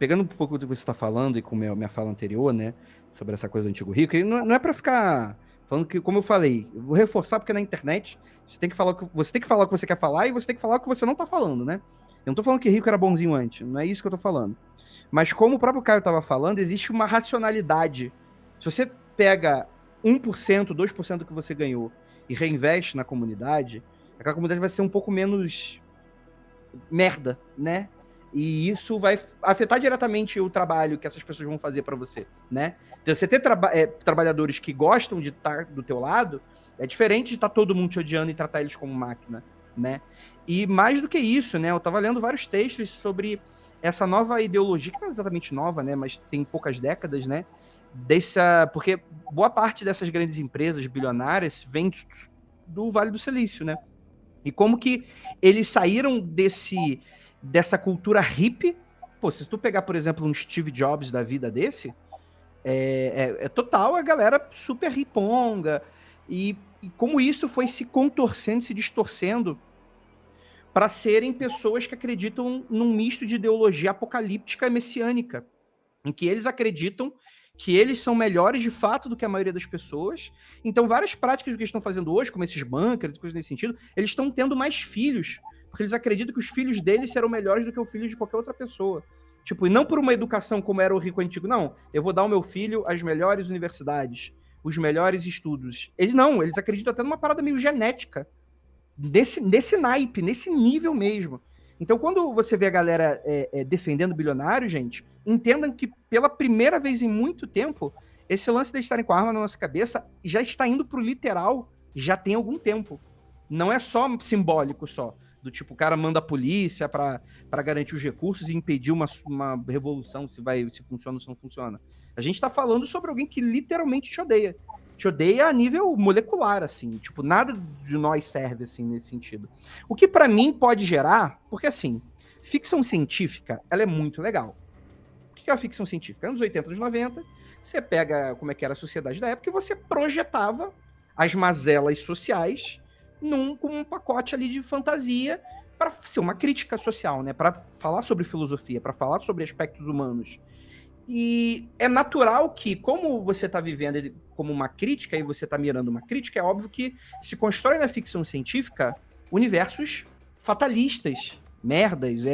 pegando um pouco do que você está falando e com minha fala anterior, né, sobre essa coisa do antigo rico, e não é para ficar falando que, como eu falei, eu vou reforçar porque na internet você tem que falar o que você quer falar e você tem que falar o que você não tá falando, né? Eu não tô falando que rico era bonzinho antes, não é isso que eu tô falando. Mas como o próprio Caio estava falando, existe uma racionalidade. Se você pega 1%, 2% do que você ganhou e reinveste na comunidade, aquela comunidade vai ser um pouco menos merda, né? E isso vai afetar diretamente o trabalho que essas pessoas vão fazer para você, né? Então, você ter trabalhadores que gostam de estar do teu lado é diferente de estar todo mundo te odiando e tratar eles como máquina, né? E mais do que isso, né? Eu tava lendo vários textos sobre essa nova ideologia, que não é exatamente nova, né? Mas tem poucas décadas, né? Porque boa parte dessas grandes empresas bilionárias vem do Vale do Silício, né? E como que eles saíram dessa cultura hippie. Pô, se tu pegar, por exemplo, um Steve Jobs da vida desse, é total a galera super riponga. E como isso foi se contorcendo, se distorcendo para serem pessoas que acreditam num misto de ideologia apocalíptica e messiânica, em que eles acreditam que eles são melhores de fato do que a maioria das pessoas. Então, várias práticas que eles estão fazendo hoje, como esses bunkers, coisas nesse sentido, eles estão tendo mais filhos, porque eles acreditam que os filhos deles serão melhores do que os filhos de qualquer outra pessoa. Tipo, e não por uma educação como era o rico antigo, não. Eu vou dar ao meu filho as melhores universidades, os melhores estudos. Eles acreditam até numa parada meio genética, nesse naipe, nesse nível mesmo. Então, quando você vê a galera defendendo bilionário, gente, entendam que pela primeira vez em muito tempo, esse lance de estarem com a arma na nossa cabeça já está indo pro literal já tem algum tempo. Não é só simbólico só. Do tipo, o cara manda a polícia para garantir os recursos e impedir uma revolução, se funciona ou se não funciona. A gente tá falando sobre alguém que literalmente te odeia. Te odeia a nível molecular, assim. Tipo, nada de nós serve, assim, nesse sentido. O que para mim pode gerar, porque assim, ficção científica, ela é muito legal. O que é a ficção científica? Anos 80, anos 90, você pega como é que era a sociedade da época e você projetava as mazelas sociais com um pacote ali de fantasia para ser uma crítica social, né? Para falar sobre filosofia, para falar sobre aspectos humanos. E é natural que, como você está vivendo ele como uma crítica e você está mirando uma crítica, é óbvio que se constrói na ficção científica universos fatalistas, merdas,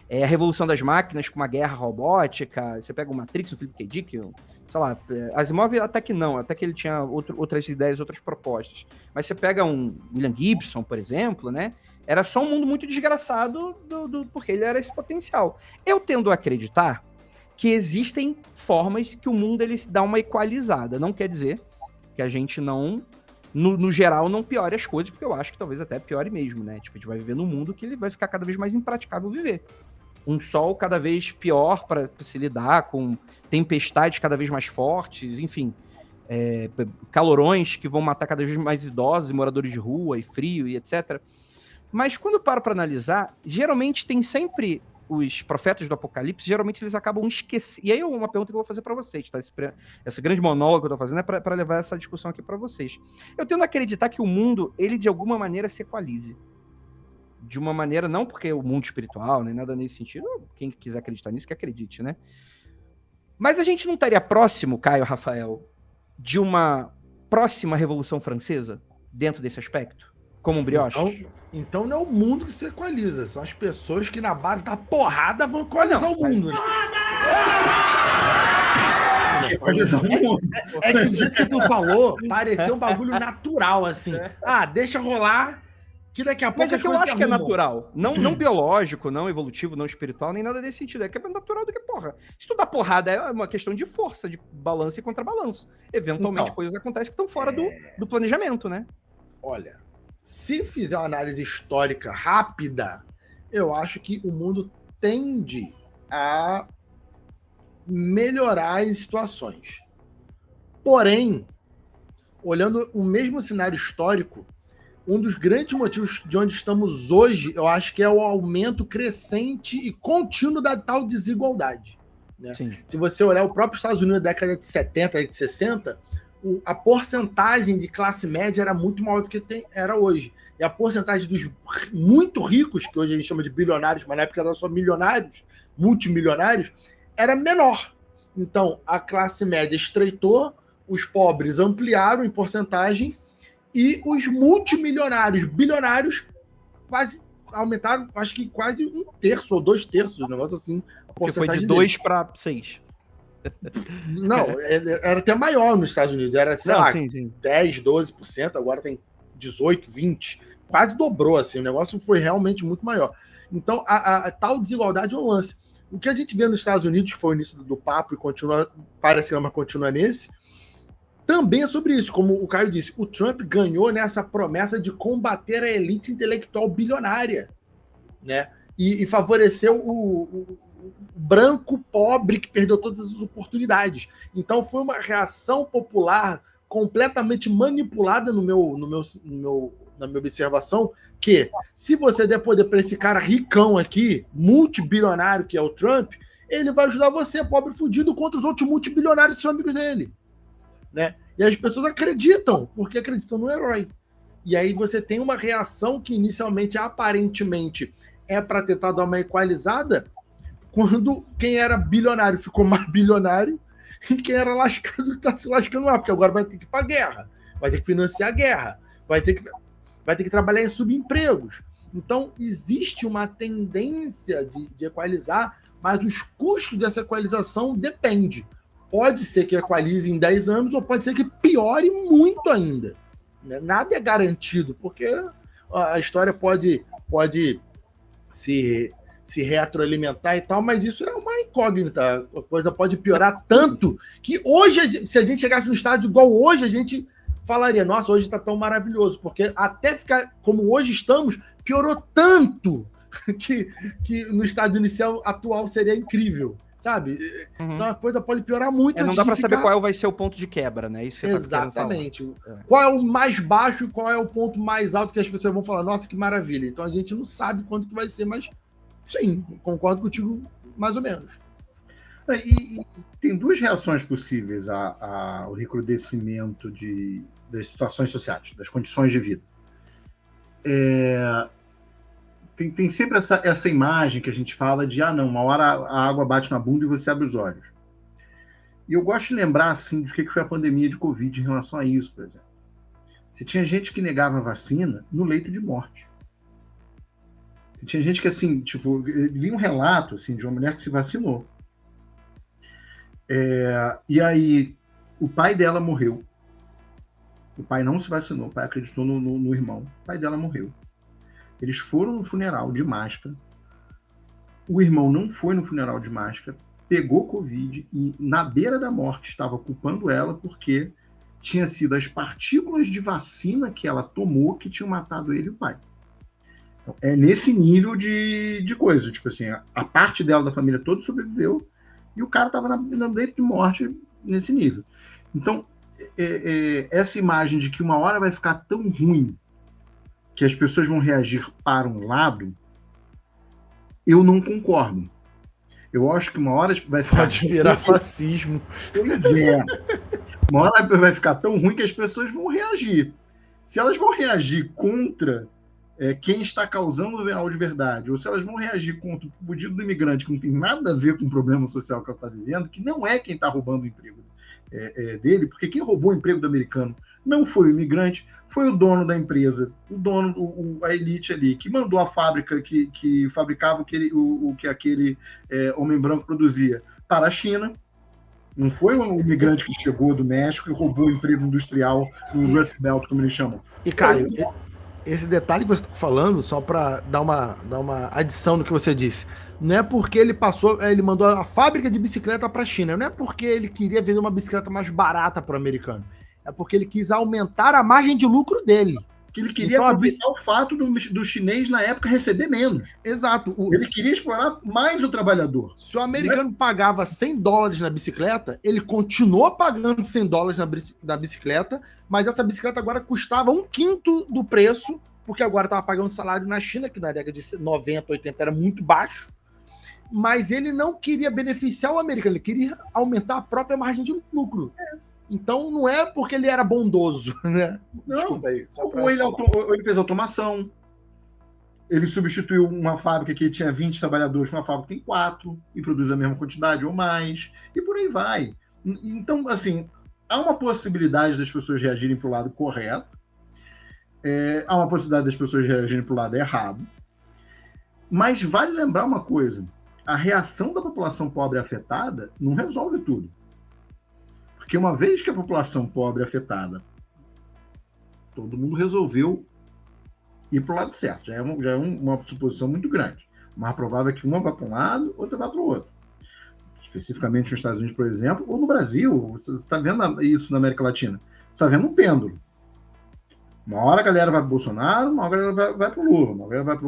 a revolução das máquinas com uma guerra robótica. Você pega o Matrix, o Philip K. Dick, sei lá, Asimov até que não, até que ele tinha outras ideias, outras propostas. Mas você pega um William Gibson, por exemplo, né? Era só um mundo muito desgraçado porque ele era esse potencial. Eu tendo a acreditar que existem formas que o mundo ele dá uma equalizada. Não quer dizer que a gente não, no geral, não piore as coisas, porque eu acho que talvez até piore mesmo, né? Tipo, a gente vai viver num mundo que ele vai ficar cada vez mais impraticável viver. Um sol cada vez pior para se lidar com tempestades cada vez mais fortes, enfim, calorões que vão matar cada vez mais idosos e moradores de rua, e frio, e etc. Mas quando eu paro para analisar, geralmente tem sempre os profetas do Apocalipse, geralmente eles acabam esquecendo. E aí é uma pergunta que eu vou fazer para vocês, tá? Esse grande monólogo que eu tô fazendo é para levar essa discussão aqui para vocês. Eu tendo a acreditar que o mundo, ele de alguma maneira se equalize. De uma maneira, não porque o mundo espiritual, nem nada nesse sentido, quem quiser acreditar nisso, que acredite, né? Mas a gente não estaria próximo, Caio, Rafael, de uma próxima Revolução Francesa dentro desse aspecto? Como um brioche? Então não é o mundo que se equaliza, são as pessoas que na base da porrada vão equalizar o mundo. Né? É que do jeito que tu falou, pareceu um bagulho natural, assim. Ah, deixa rolar, que daqui a pouco. Mas é que eu acho que é natural. Não biológico, não evolutivo, não espiritual, nem nada desse sentido. É que é natural do que porra. Se tu dá porrada, é uma questão de força, de balanço e contrabalanço. Eventualmente, então, coisas acontecem que estão fora do planejamento, né? Olha, se fizer uma análise histórica rápida, eu acho que o mundo tende a melhorar as situações. Porém, olhando o mesmo cenário histórico, um dos grandes motivos de onde estamos hoje, eu acho que é o aumento crescente e contínuo da tal desigualdade. Né? Se você olhar o próprio Estados Unidos da década de 70, de 60, a porcentagem de classe média era muito maior do que era hoje. E a porcentagem dos muito ricos, que hoje a gente chama de bilionários, mas na época eram só milionários, multimilionários, era menor. Então, a classe média estreitou, os pobres ampliaram em porcentagem e os multimilionários, bilionários, quase aumentaram, acho que quase 1/3 ou 2/3, um negócio assim. Porque foi de 2 para 6. Não, era até maior nos Estados Unidos, era, sei lá, sim. 10, 12%, agora tem 18, 20%, quase dobrou, assim, o negócio foi realmente muito maior. Então, a tal desigualdade é um lance. O que a gente vê nos Estados Unidos, que foi o início do papo e continua, parece que continua nesse, também é sobre isso, como o Caio disse, o Trump ganhou nessa promessa de combater a elite intelectual bilionária, né? E favoreceu o branco pobre que perdeu todas as oportunidades. Então foi uma reação popular completamente manipulada na minha observação, que se você der poder para esse cara ricão aqui, multibilionário que é o Trump, ele vai ajudar você, pobre fudido, contra os outros multibilionários que são amigos dele. Né? E as pessoas acreditam, porque acreditam no herói. E aí você tem uma reação que inicialmente, aparentemente, é para tentar dar uma equalizada, quando quem era bilionário ficou mais bilionário e quem era lascado está se lascando lá, porque agora vai ter que ir para a guerra, vai ter que financiar a guerra, vai ter que trabalhar em subempregos. Então, existe uma tendência de equalizar, mas os custos dessa equalização dependem. Pode ser que equalize em 10 anos ou pode ser que piore muito ainda. Nada é garantido, porque a história pode se retroalimentar e tal, mas isso é uma incógnita. A coisa pode piorar tanto que hoje, se a gente chegasse no estádio igual hoje, a gente falaria, nossa, hoje está tão maravilhoso, porque até ficar como hoje estamos, piorou tanto que no estádio inicial atual seria incrível. Sabe? Uhum. Então a coisa pode piorar muito. Não dá para saber qual vai ser o ponto de quebra, né? Isso exatamente. Qual é o mais baixo e qual é o ponto mais alto que as pessoas vão falar, nossa, que maravilha. Então a gente não sabe quanto que vai ser, mas sim, concordo contigo mais ou menos. E tem duas reações possíveis ao recrudescimento das situações sociais, das condições de vida. Tem sempre essa imagem que a gente fala de, uma hora a água bate na bunda e você abre os olhos. E eu gosto de lembrar, assim, do que foi a pandemia de Covid em relação a isso, por exemplo. Se tinha gente que negava a vacina no leito de morte. Se tinha gente que, assim, tipo, li um relato, assim, de uma mulher que se vacinou. E aí, o pai dela morreu. O pai não se vacinou, o pai acreditou no irmão. O pai dela morreu. Eles foram no funeral de máscara. O irmão não foi no funeral de máscara, pegou Covid e, na beira da morte, estava culpando ela porque tinha sido as partículas de vacina que ela tomou que tinham matado ele e o pai. Então, é nesse nível de coisa. Tipo assim, a parte dela, da família toda, sobreviveu e o cara estava na leito de morte nesse nível. Então, essa imagem de que uma hora vai ficar tão ruim que as pessoas vão reagir para um lado, eu não concordo. Eu acho que uma hora vai ficar... Pode virar fascismo. Pois é. Uma hora vai ficar tão ruim que as pessoas vão reagir. Se elas vão reagir contra quem está causando o real de verdade, ou se elas vão reagir contra o pedido do imigrante, que não tem nada a ver com o problema social que ela está vivendo, que não é quem está roubando o emprego dele, porque quem roubou o emprego do americano não foi o imigrante, foi o dono da empresa, o dono, a elite ali, que mandou a fábrica que fabricava o que aquele homem branco produzia para a China. Não foi o imigrante que chegou do México e roubou o emprego industrial no Rust Belt, como eles chamam. E, Caio, esse detalhe que você está falando, só para dar uma adição no que você disse, não é porque ele mandou a fábrica de bicicleta para a China, não é porque ele queria vender uma bicicleta mais barata para o americano. É porque ele quis aumentar a margem de lucro dele. Que ele queria aproveitar o fato do chinês, na época, receber menos. Exato. Ele queria explorar mais o trabalhador. Se o americano pagava $100 na bicicleta, ele continuou pagando $100 na bicicleta, mas essa bicicleta agora custava 1/5 do preço, porque agora estava pagando salário na China, que na década de 90, 80 era muito baixo, mas ele não queria beneficiar o americano, ele queria aumentar a própria margem de lucro. Então não é porque ele era bondoso, né? Não. Desculpa aí. Ou ele fez automação. Ele substituiu uma fábrica que tinha 20 trabalhadores com uma fábrica que tem 4 e produz a mesma quantidade ou mais, e por aí vai. Então, assim, há uma possibilidade das pessoas reagirem para o lado correto, há uma possibilidade das pessoas reagirem para o lado errado, mas vale lembrar uma coisa, a reação da população pobre afetada não resolve tudo. Porque uma vez que a população pobre afetada, todo mundo resolveu ir para o lado certo. Já é uma suposição muito grande. O mais provável é que uma vá para um lado, outra vá para o outro. Especificamente nos Estados Unidos, por exemplo, ou no Brasil. Você está vendo isso na América Latina. Você está vendo um pêndulo. Uma hora a galera vai para o Bolsonaro, uma hora a galera vai para o Lula, uma hora vai para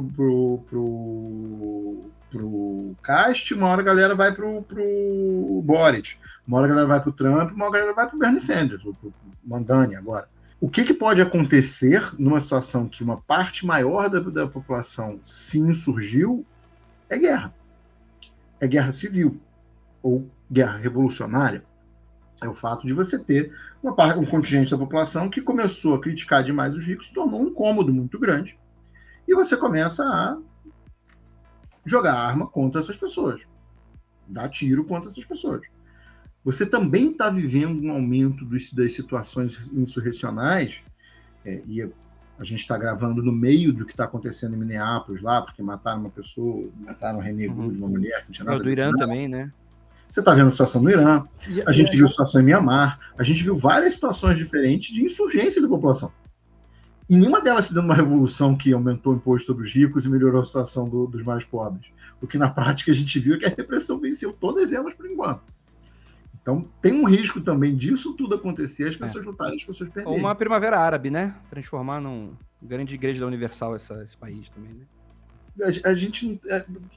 o Cast, uma hora a galera vai para o Boric, uma hora a galera vai para o Trump, uma hora a galera vai para o Bernie Sanders, ou para o Mandani agora. O que pode acontecer numa situação que uma parte maior da população se insurgiu é guerra. É guerra civil ou guerra revolucionária. É o fato de você ter um contingente da população que começou a criticar demais os ricos, se tornou um incômodo muito grande, e você começa a jogar arma contra essas pessoas, dar tiro contra essas pessoas. Você também está vivendo um aumento das situações insurrecionais, e a gente está gravando no meio do que está acontecendo em Minneapolis lá, porque mataram uma pessoa, mataram o René Good, uma mulher que não tinha nada do Irã também, né? Você está vendo a situação no Irã, a gente viu a situação em Mianmar, a gente viu várias situações diferentes de insurgência da população. E nenhuma delas se dando uma revolução que aumentou o imposto sobre os ricos e melhorou a situação dos mais pobres. O que na prática a gente viu é que a repressão venceu todas elas por enquanto. Então, tem um risco também disso tudo acontecer, as pessoas lutarem, as pessoas perderem. Ou uma primavera árabe, né? Transformar num grande igreja da Universal esse país também, né?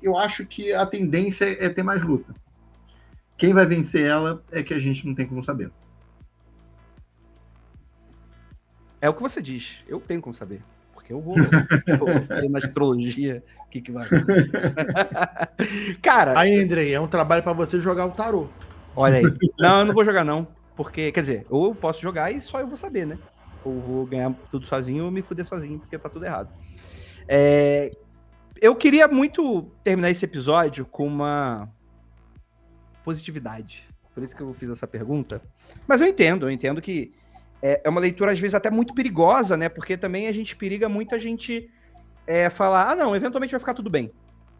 Eu acho que a tendência é ter mais luta. Quem vai vencer ela é que a gente não tem como saber. É o que você diz. Eu tenho como saber. Porque eu vou ver na astrologia o que vai acontecer. Cara... Aí, Andrei, é um trabalho pra você jogar o tarô. Olha aí. Não, eu não vou jogar, não. Porque, quer dizer, ou eu posso jogar e só eu vou saber, né? Ou vou ganhar tudo sozinho ou me fuder sozinho, porque tá tudo errado. Eu queria muito terminar esse episódio com uma positividade. Por isso que eu fiz essa pergunta. Mas eu entendo que é uma leitura, às vezes, até muito perigosa, né? Porque também a gente periga muito a gente falar, não, eventualmente vai ficar tudo bem,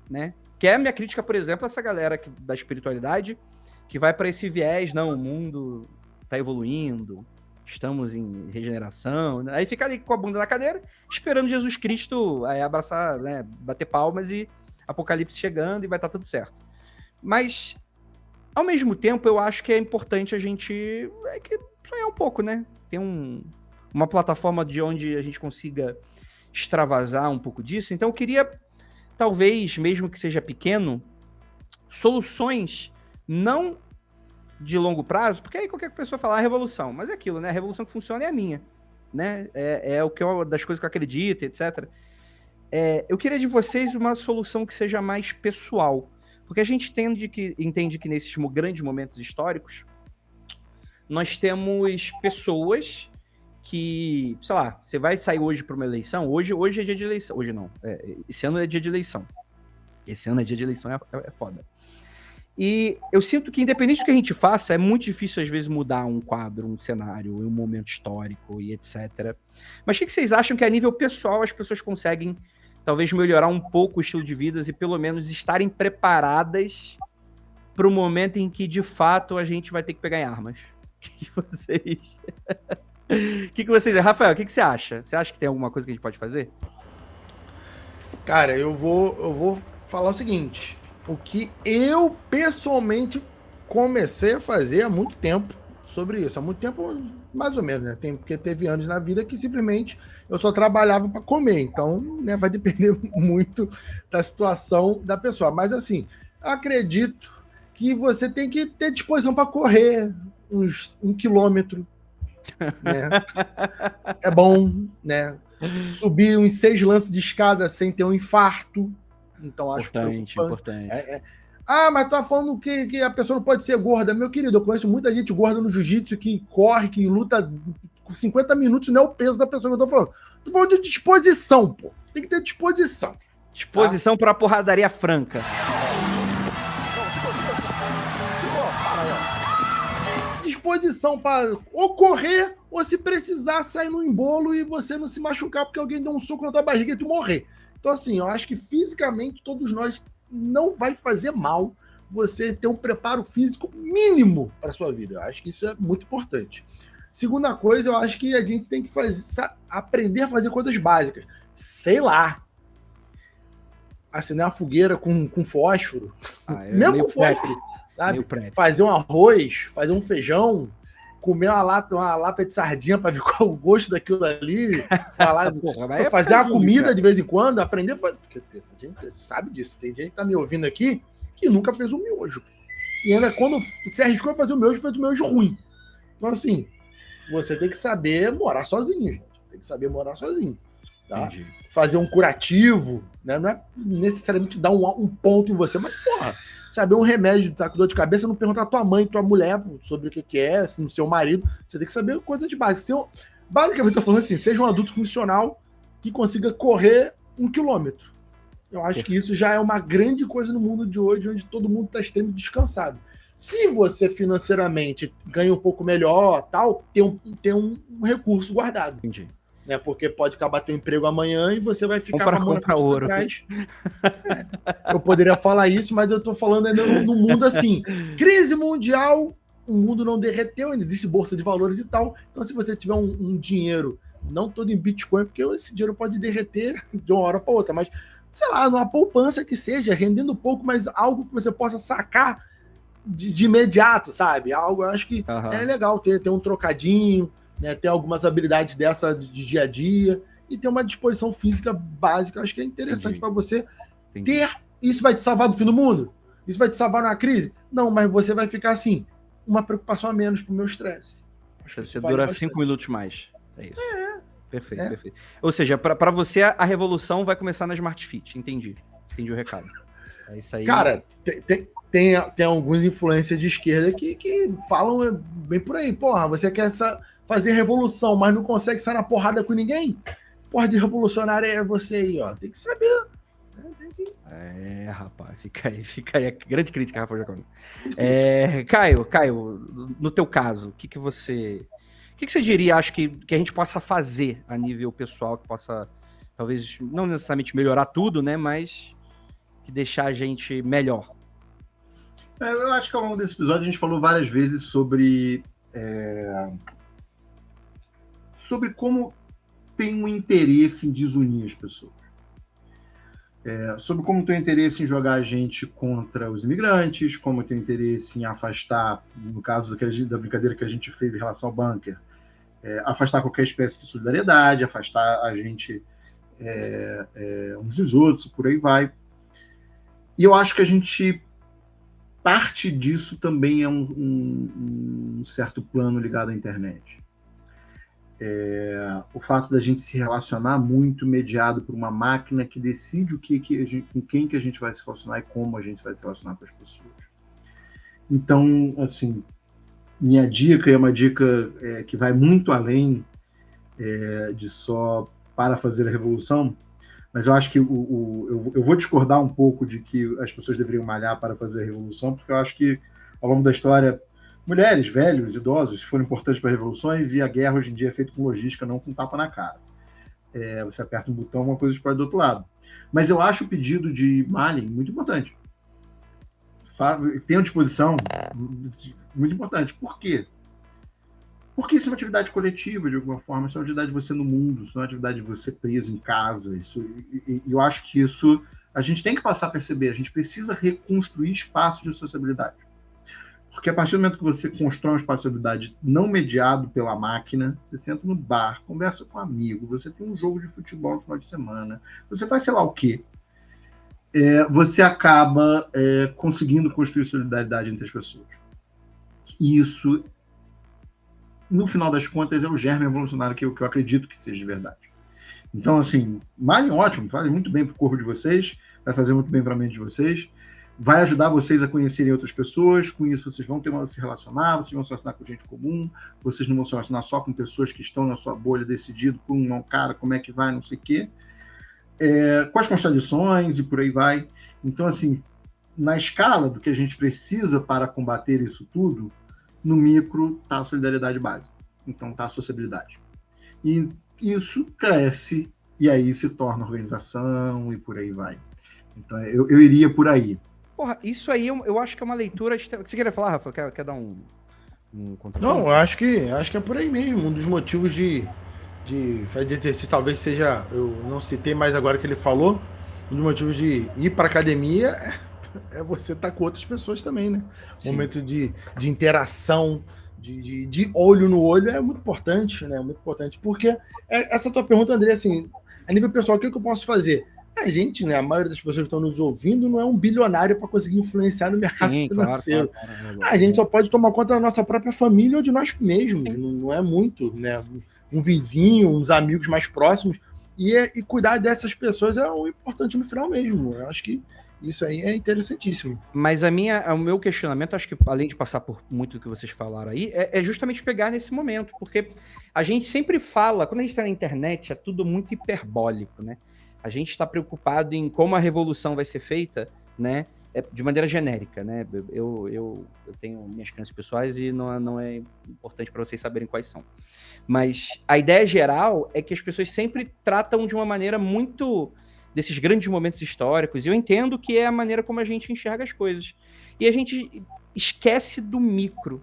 né? Que é a minha crítica, por exemplo, a essa galera da espiritualidade que vai para esse viés, não, o mundo tá evoluindo, estamos em regeneração, né? Aí fica ali com a bunda na cadeira, esperando Jesus Cristo abraçar, né, bater palmas e Apocalipse chegando e vai estar tudo certo. Mas, ao mesmo tempo, eu acho que é importante a gente sonhar um pouco, né? Ter uma plataforma de onde a gente consiga extravasar um pouco disso. Então, eu queria, talvez, mesmo que seja pequeno, soluções não de longo prazo, porque aí qualquer pessoa fala revolução, mas é aquilo, né? A revolução que funciona é a minha, né? Das coisas que eu acredito, etc. Eu queria de vocês uma solução que seja mais pessoal, porque a gente entende que nesses grandes momentos históricos, nós temos pessoas que, sei lá, você vai sair hoje para uma eleição, hoje é dia de eleição, hoje não, esse ano é dia de eleição, é foda. E eu sinto que, independente do que a gente faça, é muito difícil, às vezes, mudar um quadro, um cenário, um momento histórico e etc. Mas o que vocês acham que, a nível pessoal, as pessoas conseguem, talvez, melhorar um pouco o estilo de vida e, pelo menos, estarem preparadas para o momento em que, de fato, a gente vai ter que pegar em armas? O que vocês... Rafael, o que você acha? Você acha que tem alguma coisa que a gente pode fazer? Cara, eu vou falar o seguinte... O que eu, pessoalmente, comecei a fazer há muito tempo sobre isso. Há muito tempo, mais ou menos, né? Porque teve anos na vida que simplesmente eu só trabalhava para comer. Então, né, vai depender muito da situação da pessoa. Mas, assim, acredito que você tem que ter disposição para correr uns 1 quilômetro. Né? É bom, né? Subir uns 6 lances de escada sem ter um infarto. Então, acho importante. Mas tá falando que a pessoa não pode ser gorda. Meu querido, eu conheço muita gente gorda no jiu-jitsu que corre, que luta com 50 minutos, não é o peso da pessoa que eu tô falando. Tô falando de disposição, pô. Tem que ter disposição. Disposição para porradaria franca. Disposição para ou correr, ou se precisar sair no embolo e você não se machucar porque alguém deu um soco na tua barriga e tu morrer. Então, assim, eu acho que fisicamente todos nós não vai fazer mal você ter um preparo físico mínimo para sua vida. Eu acho que isso é muito importante. Segunda coisa, eu acho que a gente tem que aprender a fazer coisas básicas. Sei lá. Acender uma fogueira com fósforo. Mesmo com fósforo. Sabe? Fazer um arroz, fazer um feijão, comer uma lata de sardinha para ver qual é o gosto daquilo ali, fazer uma comida de vez em quando, aprender a fazer. Porque a gente sabe disso. Tem gente que tá me ouvindo aqui que nunca fez um miojo. E ainda quando se arriscou a fazer o miojo, fez um miojo ruim. Então, assim, você tem que saber morar sozinho, gente. Tem que saber morar sozinho. Tá? Fazer um curativo, né? Não é necessariamente dar um ponto em você, mas, porra, saber um remédio, tá com dor de cabeça, não perguntar à tua mãe, tua mulher sobre o que é, no seu marido. Você tem que saber coisa de base. Basicamente, eu tô falando assim, seja um adulto funcional que consiga correr 1 quilômetro. Eu acho que isso já é uma grande coisa no mundo de hoje, onde todo mundo está extremamente descansado. Se você financeiramente ganha um pouco melhor, tal, tem um recurso guardado. Entendi. Né? Porque pode acabar teu emprego amanhã e você vai ficar com a mão na ouro atrás. Eu poderia falar isso, mas eu tô falando ainda no mundo assim. Crise mundial, o mundo não derreteu, ainda existe bolsa de valores e tal. Então, se você tiver um dinheiro, não todo em Bitcoin, porque esse dinheiro pode derreter de uma hora para outra, mas, sei lá, numa poupança que seja, rendendo pouco, mas algo que você possa sacar de imediato, sabe? Algo, eu acho que é legal ter um trocadinho, né, ter algumas habilidades dessa de dia a dia e ter uma disposição física básica. Acho que é interessante para você ter. Isso vai te salvar do fim do mundo? Isso vai te salvar numa crise? Não, mas você vai ficar assim, uma preocupação a menos pro meu estresse. Você dura 5 minutos mais. É isso. Perfeito, perfeito. Ou seja, para você a revolução vai começar na Smart Fit. Entendi o recado. É isso aí. Cara, tem alguns influencers de esquerda que falam bem por aí. Porra, você quer fazer revolução, mas não consegue sair na porrada com ninguém? Porra de revolucionário é você aí, ó. Tem que saber. Rapaz, fica aí a grande crítica, Rafa Jacoboni. Caio, no teu caso, o que você diria, acho que a gente possa fazer a nível pessoal, que possa, talvez, não necessariamente melhorar tudo, né, mas que deixar a gente melhor? Eu acho que ao longo desse episódio a gente falou várias vezes sobre como tem um interesse em desunir as pessoas. Sobre como tem um interesse em jogar a gente contra os imigrantes, como tem um interesse em afastar, no caso da brincadeira que a gente fez em relação ao bunker, afastar qualquer espécie de solidariedade, afastar a gente uns dos outros, por aí vai. E eu acho que a gente parte disso também é um certo plano ligado à internet. O fato da gente se relacionar muito mediado por uma máquina que decide com quem que a gente vai se relacionar e como a gente vai se relacionar com as pessoas. Então, assim, minha dica é uma dica que vai muito além de só para fazer a revolução, mas eu acho que eu vou discordar um pouco de que as pessoas deveriam malhar para fazer a revolução, porque eu acho que, ao longo da história, mulheres, velhos, idosos foram importantes para revoluções, e a guerra hoje em dia é feita com logística, não com tapa na cara. Você aperta um botão, uma coisa explode do outro lado. Mas eu acho o pedido de malhem muito importante. Tenham disposição muito importante. Por quê? Porque isso é uma atividade coletiva, de alguma forma, isso é uma atividade de você no mundo, isso não é uma atividade de você preso em casa. Eu acho que isso a gente tem que passar a perceber, a gente precisa reconstruir espaços de sociabilidade. Porque a partir do momento que você constrói um espaço de sociabilidade não mediado pela máquina, você senta no bar, conversa com um amigo, você tem um jogo de futebol no final de semana, você faz sei lá o quê, você acaba conseguindo construir solidariedade entre as pessoas. E isso, no final das contas, é o germe evolucionário que eu acredito que seja de verdade. Então, assim, malhem ótimo, fazem muito bem para o corpo de vocês, vai fazer muito bem para a mente de vocês, vai ajudar vocês a conhecerem outras pessoas, com isso vocês vão se relacionar, vocês vão se relacionar com gente comum, vocês não vão se relacionar só com pessoas que estão na sua bolha decidido por um cara, como é que vai, não sei o quê. com as contradições e por aí vai. Então, assim, na escala do que a gente precisa para combater isso tudo, no micro está a solidariedade básica. Então está a sociabilidade. E isso cresce e aí se torna organização e por aí vai. Então eu iria por aí. Porra, isso aí eu acho que é uma leitura... Você queria falar, Rafa? Quer dar um Não, eu acho que é por aí mesmo. Um dos motivos de fazer exercício talvez seja... Eu não citei mais agora que ele falou. Um dos motivos de ir para academia é você estar com outras pessoas também, né? Sim. Momento de interação, de olho no olho é muito importante, né? Muito importante. Porque essa tua pergunta, André, assim, a nível pessoal, o que eu posso fazer? A gente, né, a maioria das pessoas que estão nos ouvindo não é um bilionário para conseguir influenciar no mercado financeiro. Claro. A gente só pode tomar conta da nossa própria família ou de nós mesmos. Não é muito, né? Um vizinho, uns amigos mais próximos. E cuidar dessas pessoas é o importante no final mesmo. Eu acho que isso aí é interessantíssimo. Mas o meu questionamento, acho que além de passar por muito do que vocês falaram aí, é justamente pegar nesse momento, porque a gente sempre fala, quando a gente está na internet, é tudo muito hiperbólico, né? A gente está preocupado em como a revolução vai ser feita, né? De maneira genérica, né? Eu tenho minhas crenças pessoais e não é importante para vocês saberem quais são. Mas a ideia geral é que as pessoas sempre tratam de uma maneira muito... desses grandes momentos históricos, e eu entendo que é a maneira como a gente enxerga as coisas. E a gente esquece do micro.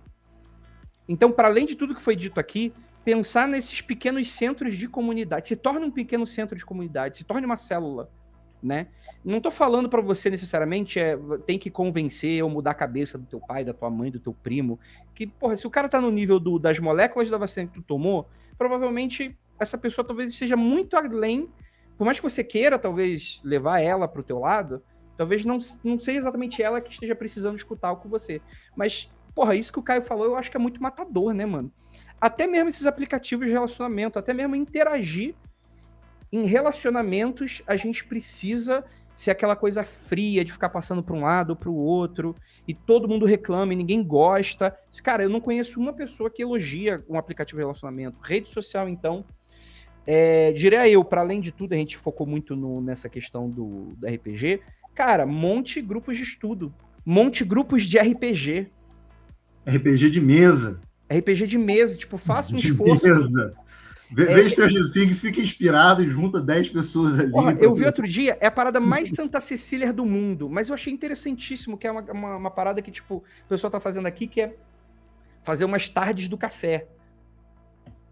Então, para além de tudo que foi dito aqui, pensar nesses pequenos centros de comunidade, se torne um pequeno centro de comunidade, se torne uma célula, né? Não estou falando para você necessariamente tem que convencer ou mudar a cabeça do teu pai, da tua mãe, do teu primo, que, porra, se o cara tá no nível das moléculas da vacina que tu tomou, provavelmente essa pessoa talvez seja muito além. Por mais que você queira, talvez, levar ela para o teu lado, talvez não seja exatamente ela que esteja precisando escutar o com você. Mas, porra, isso que o Caio falou, eu acho que é muito matador, né, mano? Até mesmo esses aplicativos de relacionamento, até mesmo interagir em relacionamentos, a gente precisa ser aquela coisa fria de ficar passando para um lado ou para o outro, e todo mundo reclama e ninguém gosta. Cara, eu não conheço uma pessoa que elogia um aplicativo de relacionamento. Rede social, então... diria eu, para além de tudo, a gente focou muito nessa questão do RPG. Cara, monte grupos de estudo. Monte grupos de RPG. RPG de mesa. RPG de mesa. Tipo, faça um esforço. Mesa. Vê Stranger Things, fica inspirado e junta 10 pessoas ali. Porra, eu vi outro dia, é a parada mais Santa Cecília do mundo. Mas eu achei interessantíssimo, que é uma parada que, tipo, o pessoal tá fazendo aqui, que é fazer umas tardes do café.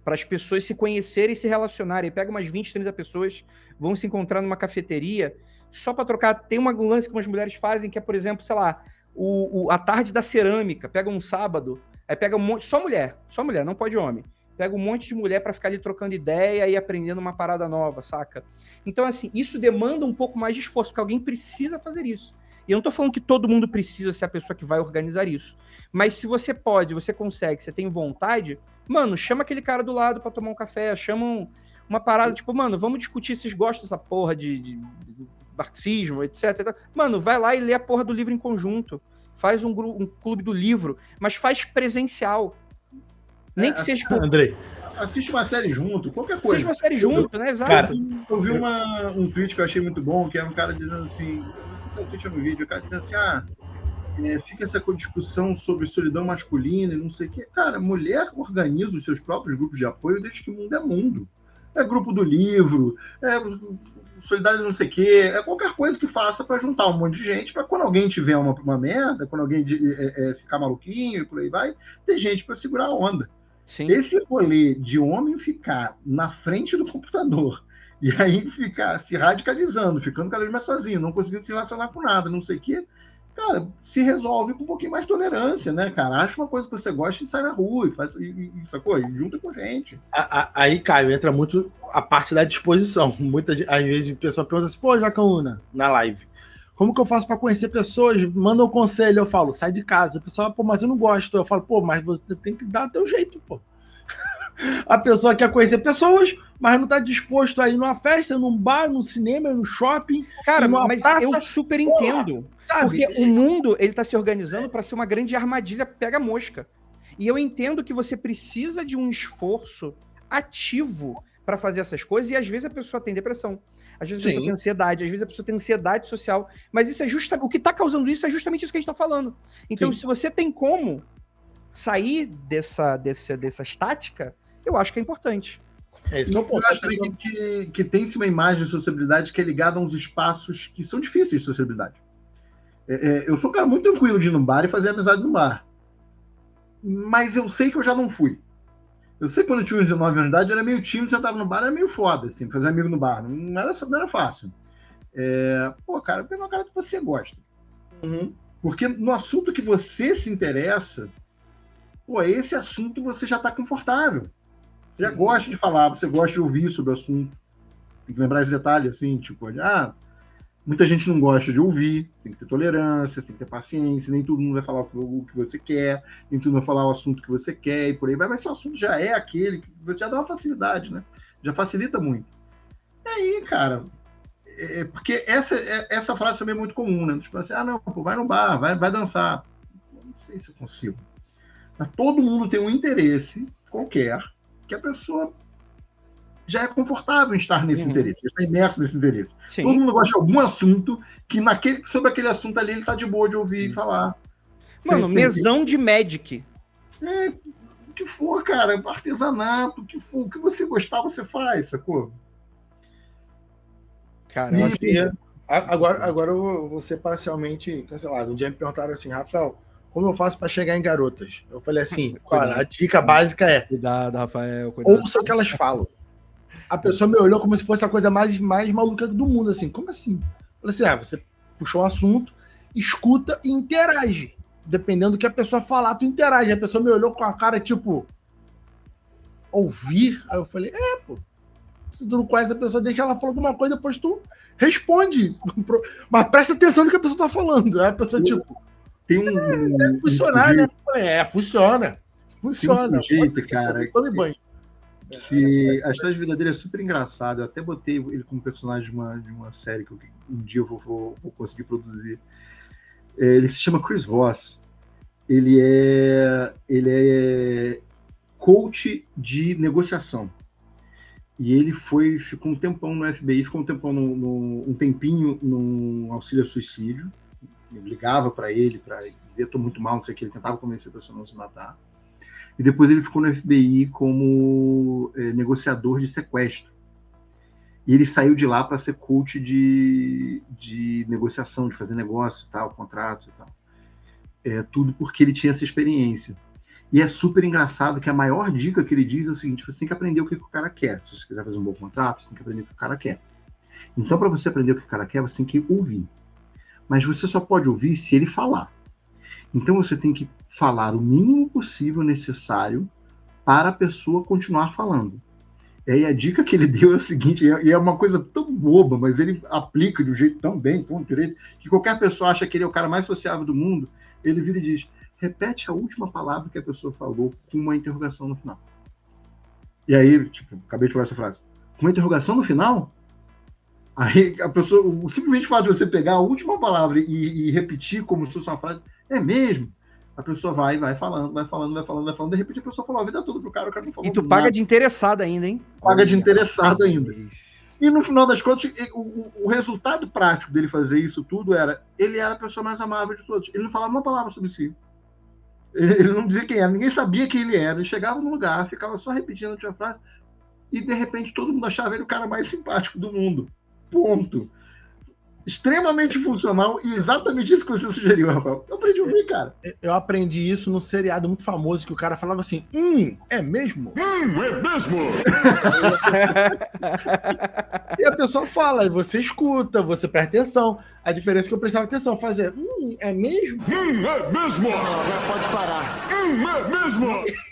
Para as pessoas se conhecerem e se relacionarem. Pega umas 20, 30 pessoas, vão se encontrar numa cafeteria, só para trocar. Tem um lance que umas mulheres fazem, que é, por exemplo, sei lá, a tarde da cerâmica. Pega um sábado, aí pega um monte... Só mulher, não pode homem. Pega um monte de mulher para ficar ali trocando ideia e aprendendo uma parada nova, saca? Então, assim, isso demanda um pouco mais de esforço, porque alguém precisa fazer isso. E eu não tô falando que todo mundo precisa ser a pessoa que vai organizar isso. Mas se você pode, você consegue, você tem vontade... Mano, chama aquele cara do lado pra tomar um café, chama uma parada, tipo, mano, vamos discutir se vocês gostam dessa porra de marxismo, etc. Mano, vai lá e lê a porra do livro em conjunto. Faz um clube do livro, mas faz presencial. Nem que seja... Andrei. Assiste uma série junto, qualquer coisa. Assiste uma série junto, né? Exato. Cara, eu vi um tweet que eu achei muito bom, que era um cara dizendo assim, não sei se é um tweet ou no vídeo, o cara dizendo assim, fica essa discussão sobre solidão masculina e não sei o quê. Cara, mulher organiza os seus próprios grupos de apoio desde que o mundo é mundo. É grupo do livro, solidário não sei o quê, é qualquer coisa que faça para juntar um monte de gente, para quando alguém tiver uma merda, quando alguém ficar maluquinho e por aí vai, ter gente para segurar a onda. Sim. Esse rolê de homem ficar na frente do computador e aí ficar se radicalizando, ficando cada vez mais sozinho, não conseguindo se relacionar com nada, não sei o quê, cara, se resolve com um pouquinho mais de tolerância, né, cara? Acha uma coisa que você gosta e sai na rua, sacou? E junta com gente. Aí, Caio, entra muito a parte da disposição. Às vezes o pessoal pergunta assim, pô, Jacaúna, na live, como que eu faço para conhecer pessoas? Manda um conselho, eu falo, sai de casa. O pessoal, pô, mas eu não gosto. Eu falo, pô, mas você tem que dar teu jeito, pô. A pessoa quer conhecer pessoas, mas não está disposto a ir numa festa, num bar, num cinema, no shopping. Cara, mas praça. Eu super entendo. Sabe? Porque o mundo ele está se organizando para ser uma grande armadilha pega-mosca. E eu entendo que você precisa de um esforço ativo pra fazer essas coisas, e às vezes a pessoa tem depressão, às vezes a pessoa Sim. tem ansiedade, às vezes a pessoa tem ansiedade social, mas isso é o que tá causando isso é justamente isso que a gente tá falando. Então, Sim. se você tem como sair dessa estática, eu acho que é importante. É isso que eu Eu posso. acho que tem-se uma imagem de sociabilidade que é ligada a uns espaços que são difíceis de sociabilidade. Eu sou um cara muito tranquilo de ir num bar e fazer amizade no bar. Mas eu sei que eu já não fui. Eu sei que quando eu tinha uns 19 anos de idade, eu era meio tímido, você tava no bar, era meio foda, assim, fazer amigo no bar. Não era fácil. Pô, cara, pega uma cara que você gosta. Uhum. Porque no assunto que você se interessa, pô, esse assunto você já tá confortável. Você já gosta de falar, você gosta de ouvir sobre o assunto. Tem que lembrar esse detalhe, assim, tipo, muita gente não gosta de ouvir, tem que ter tolerância, tem que ter paciência, nem todo mundo vai falar o que você quer, nem todo mundo vai falar o assunto que você quer, e por aí vai, mas se o assunto já é aquele, que você já dá uma facilidade, né? Já facilita muito. E aí, cara, porque essa frase também é muito comum, né? Tipo assim, não, pô, vai no bar, vai dançar. Não sei se eu consigo. Mas todo mundo tem um interesse qualquer que a pessoa já é confortável em estar nesse interesse, já está imerso nesse interesse. Sim. Todo mundo gosta de algum assunto que sobre aquele assunto ali ele está de boa de ouvir e falar. Mano, mesão de Magic. O que for, cara, artesanato, o que for, o que você gostar, você faz, sacou? Cara, eu acho que... Agora eu vou ser parcialmente cancelado. Um dia me perguntaram assim, Rafael, como eu faço para chegar em garotas? Eu falei assim, a dica básica é... Cuidado, Rafael. Cuidado. Ouça o que elas falam. A pessoa me olhou como se fosse a coisa mais maluca do mundo, assim. Como assim? Eu falei assim, você puxou um assunto, escuta e interage. Dependendo do que a pessoa falar, tu interage. A pessoa me olhou com a cara, tipo... Ouvir? Aí eu falei, pô. Se tu não conhece a pessoa, deixa ela falar alguma coisa, depois tu responde. Mas presta atenção no que a pessoa tá falando. Aí a pessoa, tipo... Tem deve funcionar, né? Funciona. Funciona. Tem um sujeito, cara... banho. Que a história de vida dele é super engraçada. Eu até botei ele como personagem de uma série que um dia eu vou conseguir produzir. Ele se chama Chris Voss. Ele é coach de negociação. E ele ficou um tempão no FBI, ficou um tempão um tempinho no auxílio ao suicídio. Eu ligava para ele para dizer estou muito mal, não sei o que. Ele tentava convencer a pessoa a não se matar. E depois ele ficou no FBI como negociador de sequestro. E ele saiu de lá para ser coach de negociação, de fazer negócio, tal, contratos e tal. Tudo porque ele tinha essa experiência. E é super engraçado que a maior dica que ele diz é o seguinte: você tem que aprender o que o cara quer. Se você quiser fazer um bom contrato, você tem que aprender o que o cara quer. Então, para você aprender o que o cara quer, você tem que ouvir. Mas você só pode ouvir se ele falar. Então você tem que falar o mínimo possível necessário para a pessoa continuar falando. E a dica que ele deu é o seguinte, e é uma coisa tão boba, mas ele aplica de um jeito tão bem, tão direito, que qualquer pessoa acha que ele é o cara mais sociável do mundo, ele vira e diz, repete a última palavra que a pessoa falou com uma interrogação no final. E aí, acabei de falar essa frase, com uma interrogação no final? Aí a pessoa, simplesmente o fato de você pegar a última palavra e repetir como se fosse uma frase, é mesmo? A pessoa vai falando, de repente a pessoa falou a vida toda pro cara, o cara não falou nada. E tu paga de interessado ainda, hein? Paga de interessado ainda. E no final das contas, o resultado prático dele fazer isso tudo ele era a pessoa mais amável de todos. Ele não falava uma palavra sobre si. Ele não dizia quem era, ninguém sabia quem ele era. Ele chegava no lugar, ficava só repetindo a última frase, e de repente todo mundo achava ele o cara mais simpático do mundo. Ponto. Extremamente funcional e exatamente isso que você sugeriu, Rafael. Eu aprendi a ouvir, cara. Eu aprendi isso num seriado muito famoso que o cara falava assim, é mesmo? É mesmo? E a pessoa fala, e você escuta, você presta atenção. A diferença é que eu prestava atenção, fazia, é mesmo? É mesmo? Pode parar. É mesmo?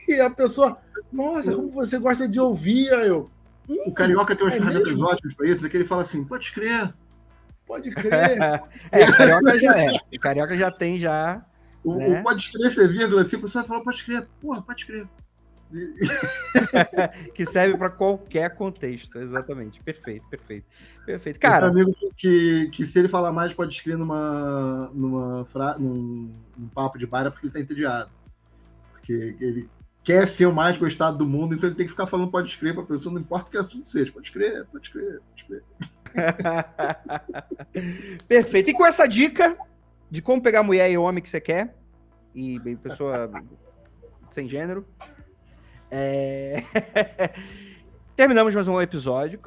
E a pessoa, nossa, como você gosta de ouvir, aí eu... O carioca tem umas ferramentas mesmo? ótimas para isso, né, que ele fala assim, pode crer. Pode crer. O carioca já é. O carioca já tem, já. O né? pode crer ser vírgula, assim, a pessoa fala, pode crer. Porra, pode crer. Que serve para qualquer contexto, exatamente. Perfeito. Cara, Cara, amigo que se ele falar mais pode crer num papo de bar é porque ele tá entediado. Porque ele quer ser o mais gostado do mundo, então ele tem que ficar falando pode crer pra pessoa, não importa que assunto seja. Pode crer, pode crer, pode crer. Perfeito. E com essa dica de como pegar a mulher e o homem que você quer, e pessoa sem gênero, terminamos mais um episódio.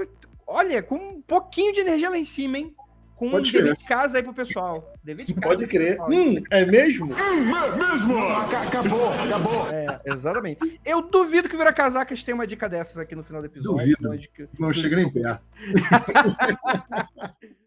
Olha, com um pouquinho de energia lá em cima, hein? Com um Pode dever crer. de casa aí pro pessoal. Dever de casa Pode aí pro crer. pessoal. É mesmo? Mesmo! Acabou, acabou. Exatamente. Eu duvido que o Vira Casacas tenha uma dica dessas aqui no final do episódio. Duvido. Uma dica- Não chega nem perto.